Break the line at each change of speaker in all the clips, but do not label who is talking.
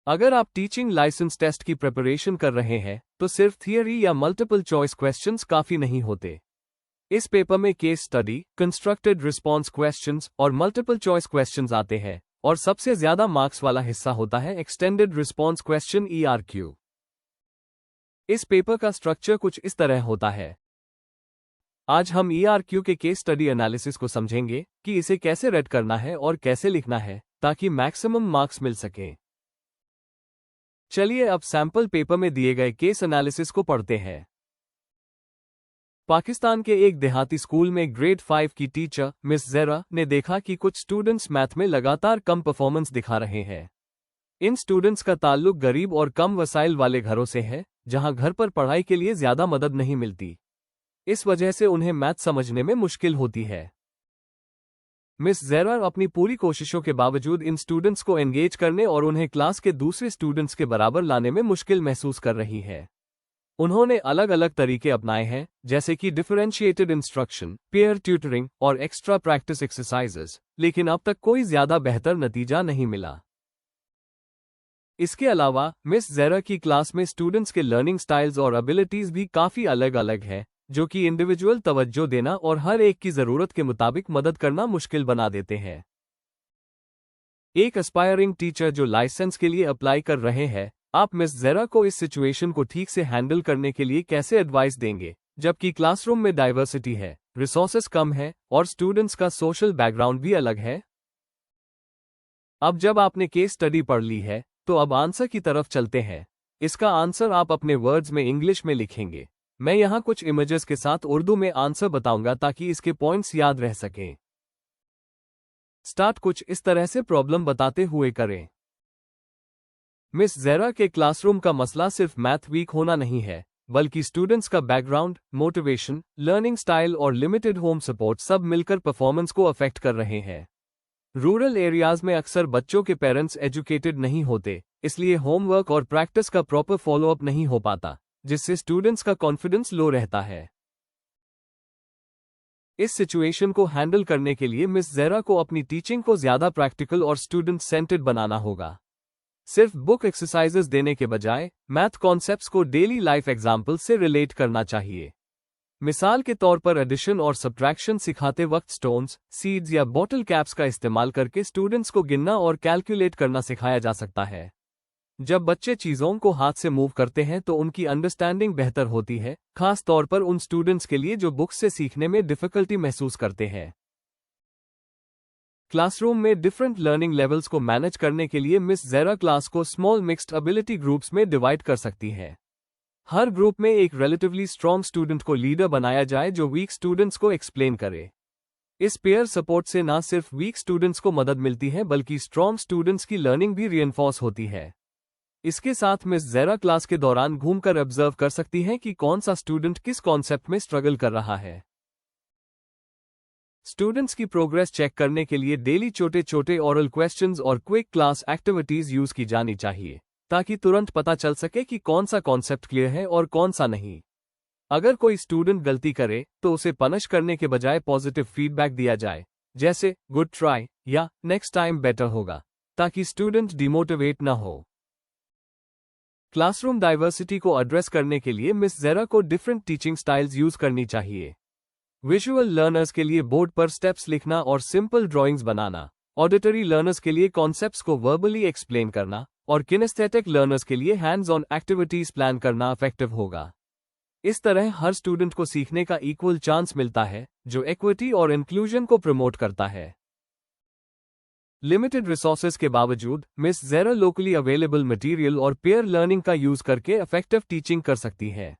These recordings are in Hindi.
अगर आप टीचिंग लाइसेंस टेस्ट की प्रिपरेशन कर रहे हैं तो सिर्फ थियरी या मल्टीपल चॉइस क्वेश्चंस काफी नहीं होते। इस पेपर में case study, constructed response questions और मल्टीपल चॉइस क्वेश्चंस आते हैं और सबसे ज्यादा मार्क्स वाला हिस्सा होता है एक्सटेंडेड रिस्पॉन्स क्वेश्चन ERQ। इस पेपर का स्ट्रक्चर कुछ इस तरह होता है। आज हम ERQ के केस स्टडी एनालिसिस को समझेंगे कि इसे कैसे रेड करना है और कैसे लिखना है ताकि मैक्सिमम मार्क्स मिल सके। चलिए अब सैंपल पेपर में दिए गए केस एनालिसिस को पढ़ते हैं। पाकिस्तान के एक देहाती स्कूल में ग्रेड 5 की टीचर मिस ज़ेरा ने देखा कि कुछ स्टूडेंट्स मैथ में लगातार कम परफॉर्मेंस दिखा रहे हैं। इन स्टूडेंट्स का ताल्लुक गरीब और कम वसाइल वाले घरों से है, जहां घर पर पढ़ाई के लिए ज्यादा मदद नहीं मिलती। इस वजह से उन्हें मैथ समझने में मुश्किल होती है। मिस ज़ेरा अपनी पूरी कोशिशों के बावजूद इन स्टूडेंट्स को एंगेज करने और उन्हें क्लास के दूसरे स्टूडेंट्स के बराबर लाने में मुश्किल महसूस कर रही है। उन्होंने अलग अलग तरीके अपनाए हैं, जैसे कि डिफरेंशिएटेड इंस्ट्रक्शन, पीयर ट्यूटरिंग और एक्स्ट्रा प्रैक्टिस एक्सरसाइजेस, लेकिन अब तक कोई ज्यादा बेहतर नतीजा नहीं मिला। इसके अलावा मिस ज़ेरा की क्लास में स्टूडेंट्स के लर्निंग स्टाइल्स और एबिलिटीज भी काफी अलग अलग है, जो कि इंडिविजुअल तवज्जो देना और हर एक की जरूरत के मुताबिक मदद करना मुश्किल बना देते हैं। एक एस्पायरिंग टीचर जो लाइसेंस के लिए अप्लाई कर रहे हैं, आप मिस ज़ेरा को इस सिचुएशन को ठीक से हैंडल करने के लिए कैसे एडवाइस देंगे, जबकि क्लासरूम में डाइवर्सिटी है, रिसोर्सेस कम है और स्टूडेंट्स का सोशल बैकग्राउंड भी अलग है। अब जब आपने केस स्टडी पढ़ ली है तो अब आंसर की तरफ चलते हैं। इसका आंसर आप अपने वर्ड्स में इंग्लिश में लिखेंगे। मैं यहां कुछ इमेजेस के साथ उर्दू में आंसर बताऊंगा ताकि इसके पॉइंट्स याद रह सकें। स्टार्ट कुछ इस तरह से प्रॉब्लम बताते हुए करें। मिस ज़ेरा के क्लासरूम का मसला सिर्फ मैथ वीक होना नहीं है, बल्कि स्टूडेंट्स का बैकग्राउंड, मोटिवेशन, लर्निंग स्टाइल और लिमिटेड होम सपोर्ट सब मिलकर परफॉर्मेंस को अफेक्ट कर रहे हैं। रूरल एरियाज में अक्सर बच्चों के पेरेंट्स एजुकेटेड नहीं होते, इसलिए होमवर्क और प्रैक्टिस का प्रॉपर फॉलोअप नहीं हो पाता, जिससे स्टूडेंट्स का कॉन्फिडेंस लो रहता है। इस सिचुएशन को हैंडल करने के लिए मिस ज़ेरा को अपनी टीचिंग को ज्यादा प्रैक्टिकल और स्टूडेंट सेंटर्ड बनाना होगा। सिर्फ बुक एक्सरसाइजेस देने के बजाय मैथ कॉन्सेप्ट्स को डेली लाइफ एग्जाम्पल्स से रिलेट करना चाहिए। मिसाल के तौर पर एडिशन और सब्ट्रैक्शन सिखाते वक्त स्टोन्स, सीड्स या बॉटल कैप्स का इस्तेमाल करके स्टूडेंट्स को गिनना और कैलकुलेट करना सिखाया जा सकता है। जब बच्चे चीजों को हाथ से मूव करते हैं तो उनकी अंडरस्टैंडिंग बेहतर होती है, खास तौर पर उन स्टूडेंट्स के लिए जो बुक्स से सीखने में डिफिकल्टी महसूस करते हैं। क्लासरूम में डिफरेंट लर्निंग लेवल्स को मैनेज करने के लिए मिस ज़ेरा क्लास को स्मॉल मिक्स्ड एबिलिटी ग्रुप्स में डिवाइड कर सकती है। हर ग्रुप में एक रिलेटिवली स्ट्रॉन्ग स्टूडेंट को लीडर बनाया जाए जो वीक स्टूडेंट्स को एक्सप्लेन करे। इस पेयर सपोर्ट से न सिर्फ वीक स्टूडेंट्स को मदद मिलती है बल्कि स्ट्रॉन्ग स्टूडेंट्स की लर्निंग भी रीइंफोर्स होती है। इसके साथ मिस ज़ेरा क्लास के दौरान घूमकर ऑब्जर्व कर सकती हैं कि कौन सा स्टूडेंट किस कॉन्सेप्ट में स्ट्रगल कर रहा है। स्टूडेंट्स की प्रोग्रेस चेक करने के लिए डेली छोटे छोटे ओरल क्वेश्चंस और क्विक क्लास एक्टिविटीज यूज की जानी चाहिए, ताकि तुरंत पता चल सके कि कौन सा कॉन्सेप्ट क्लियर है और कौन सा नहीं। अगर कोई स्टूडेंट गलती करे तो उसे पनिश करने के बजाय पॉजिटिव फीडबैक दिया जाए, जैसे गुड ट्राई या नेक्स्ट टाइम बेटर होगा, ताकि स्टूडेंट डिमोटिवेट न हो। क्लासरूम डाइवर्सिटी को एड्रेस करने के लिए मिस ज़ेरा को डिफरेंट टीचिंग स्टाइल्स यूज करनी चाहिए। विजुअल लर्नर्स के लिए बोर्ड पर स्टेप्स लिखना और सिंपल ड्राइंग्स बनाना, ऑडिटरी लर्नर्स के लिए कॉन्सेप्ट्स को वर्बली एक्सप्लेन करना और किनेस्थेटिक लर्नर्स के लिए हैंड्स ऑन एक्टिविटीज प्लान करना इफेक्टिव होगा। इस तरह हर स्टूडेंट को सीखने का इक्वल चांस मिलता है, जो इक्विटी और इंक्लूजन को प्रमोट करता है। लिमिटेड रिसोर्सेज के बावजूद मिस ज़ेरा लोकली अवेलेबल मटेरियल और पेयर लर्निंग का यूज करके इफेक्टिव टीचिंग कर सकती है।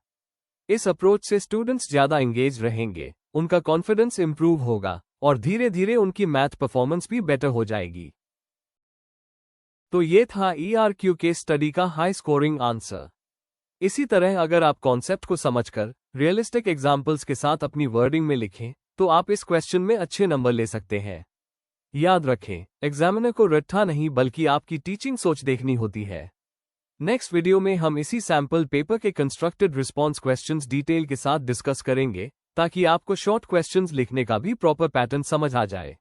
इस अप्रोच से स्टूडेंट्स ज्यादा एंगेज रहेंगे, उनका कॉन्फिडेंस इंप्रूव होगा और धीरे धीरे उनकी मैथ परफॉर्मेंस भी बेटर हो जाएगी। तो ये था ERQ केस स्टडी का हाई स्कोरिंग आंसर। इसी तरह अगर आप कॉन्सेप्ट को समझकर रियलिस्टिक एग्जाम्पल्स के साथ अपनी वर्डिंग में लिखें तो आप इस क्वेश्चन में अच्छे नंबर ले सकते हैं। याद रखें, एग्जामिनर को रट्टा नहीं बल्कि आपकी टीचिंग सोच देखनी होती है। नेक्स्ट वीडियो में हम इसी सैंपल पेपर के कंस्ट्रक्टेड रिस्पॉन्स क्वेश्चंस डिटेल के साथ डिस्कस करेंगे, ताकि आपको शॉर्ट क्वेश्चंस लिखने का भी प्रॉपर पैटर्न समझ आ जाए।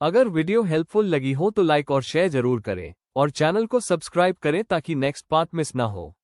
अगर वीडियो हेल्पफुल लगी हो तो लाइक और शेयर जरूर करें और चैनल को सब्सक्राइब करें ताकि नेक्स्ट पार्ट मिस ना हो।